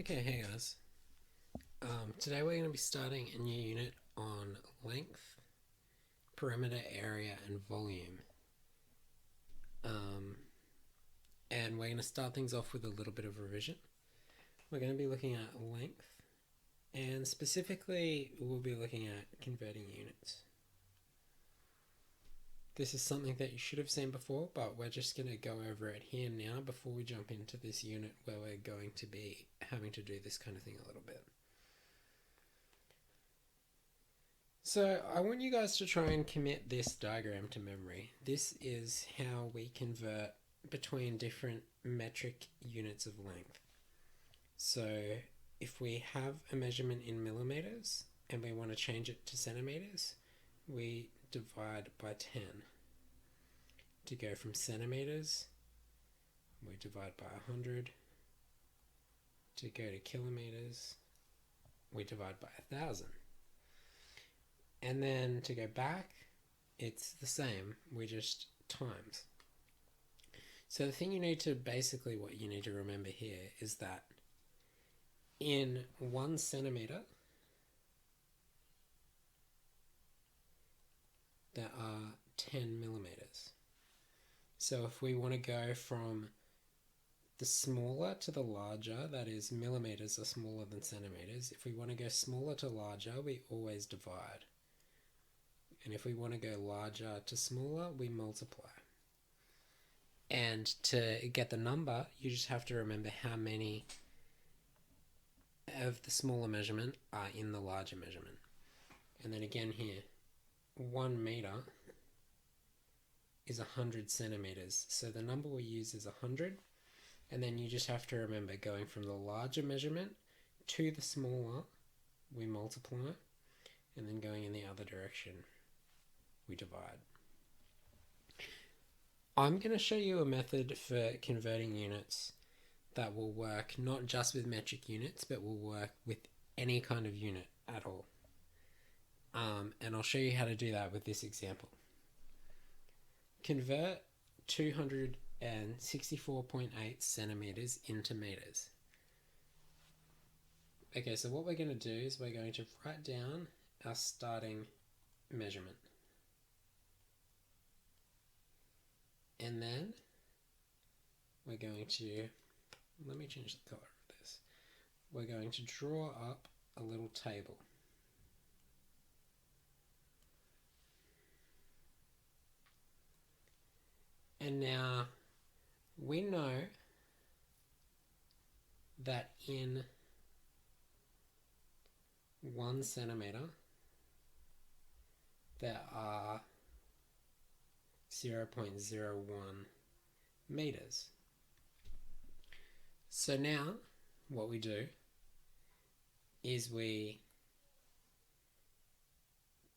Okay, hey guys. Today we're going to be starting a new unit on length, perimeter area, and volume. Um, and we're going to start things off with a little bit of revision. We're going to be looking at length, and specifically, we'll be looking at converting units. This is something that you should have seen before, but we're just going to go over it here now before we jump into this unit where we're going to be having to do this kind of thing a little bit. So I want you guys to try and commit this diagram to memory. This is how we convert between different metric units of length. So if we have a measurement in millimeters and we want to change it to centimeters, we divide by 10. To go from centimeters, we divide by 100. To go to kilometers, we divide by 1,000. And then to go back, it's the same, we just times. So the thing you need to, basically what you need to remember here is that in 1 centimeter, there are 10 millimeters. So if we want to go from the smaller to the larger, that is millimeters are smaller than centimeters. If we want to go smaller to larger, we always divide. And if we want to go larger to smaller, we multiply. And to get the number, you just have to remember how many of the smaller measurement are in the larger measurement. And then again here, 1 meter is 100 centimeters. So the number we use is 100. And then you just have to remember going from the larger measurement to the smaller, we multiply. And then going in the other direction, we divide. I'm going to show you a method for converting units that will work not just with metric units, but will work with any kind of unit at all. And I'll show you how to do that with this example. Convert 264.8 centimeters into meters. Okay, so what we're going to do is we're going to write down our starting measurement. And then we're going to, let me change the color of this. We're going to draw up a little table. And now we know that in 1 centimeter there are 0.01 meters. So now what we do is we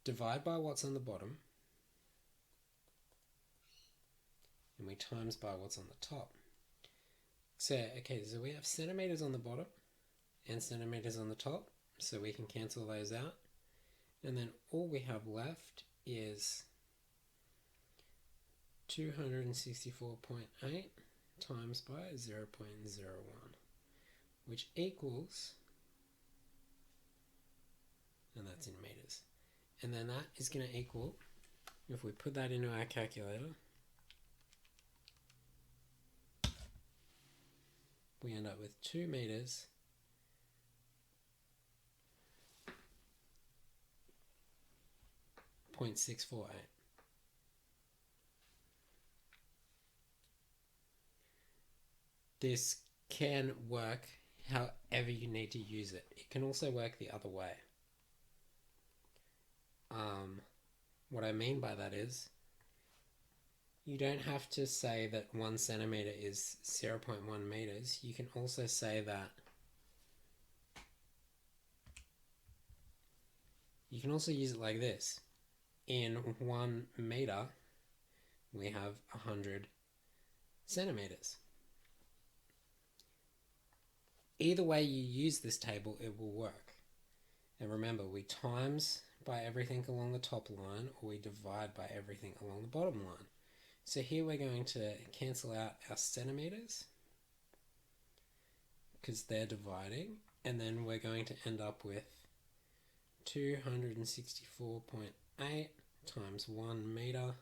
divide by what's on the bottom and we times by what's on the top. So we have centimeters on the bottom and centimeters on the top, so we can cancel those out. And then all we have left is 264.8 times by 0.01, which equals, and that's in meters. And then that is going to equal, if we put that into our calculator, we end up with 2 meters .648. This can work however you need to use it. It can also work the other way. What I mean by that is, you don't have to say that 1 centimeter is 0.1 meters. You can also say that you can also use it like this. In 1 meter, we have 100 centimeters. Either way you use this table, it will work. And remember, we times by everything along the top line, or we divide by everything along the bottom line. So here we're going to cancel out our centimeters because they're dividing, and then we're going to end up with 264.8 times 1 meter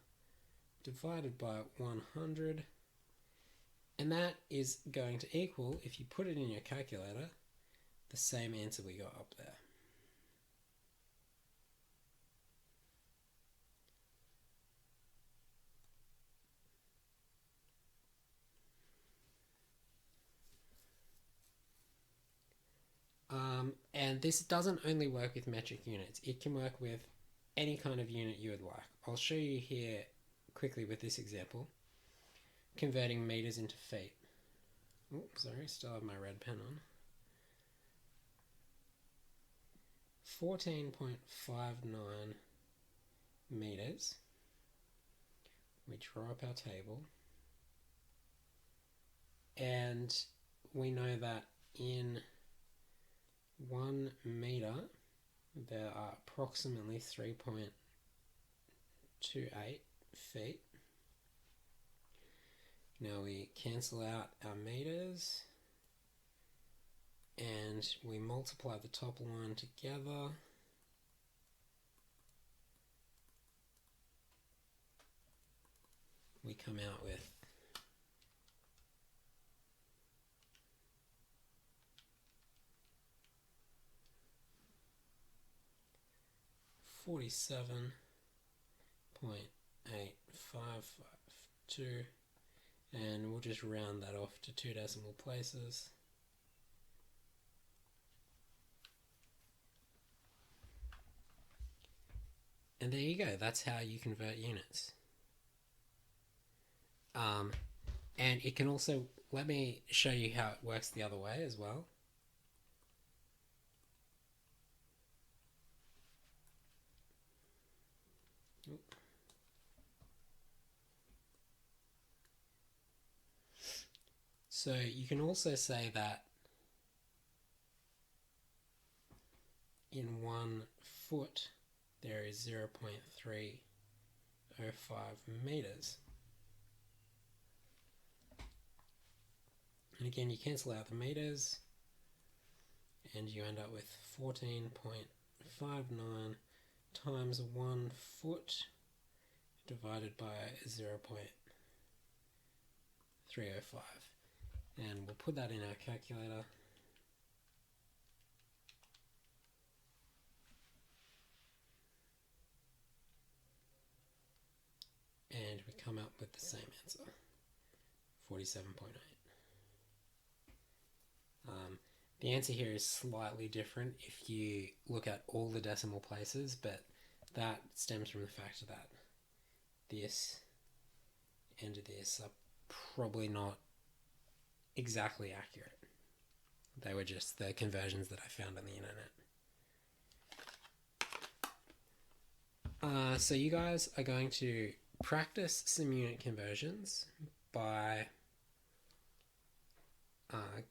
divided by 100, and that is going to equal, if you put it in your calculator, the same answer we got up there. And this doesn't only work with metric units, it can work with any kind of unit you would like. I'll show you here quickly with this example, converting meters into feet. Oh, sorry, still have my red pen on. 14.59 meters. We draw up our table, and we know that in 1 meter there are approximately 3.28 feet. Now we cancel out our meters and we multiply the top line together. We come out with 47.8552, and we'll just round that off to 2 decimal places. And there you go, that's how you convert units. And it can also, let me show you how it works the other way as well. So you can also say that in 1 foot there is 0.305 meters. And again, you cancel out the meters and you end up with 14.59 times 1 foot divided by 0.305. And we'll put that in our calculator. And we come up with the same answer, 47.8. The answer here is slightly different if you look at all the decimal places, but that stems from the fact that this and this are probably not exactly accurate. They were just the conversions that I found on the internet. So you guys are going to practice some unit conversions by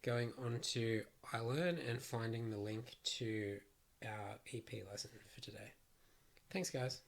going on to iLearn and finding the link to our EP lesson for today. Thanks, guys.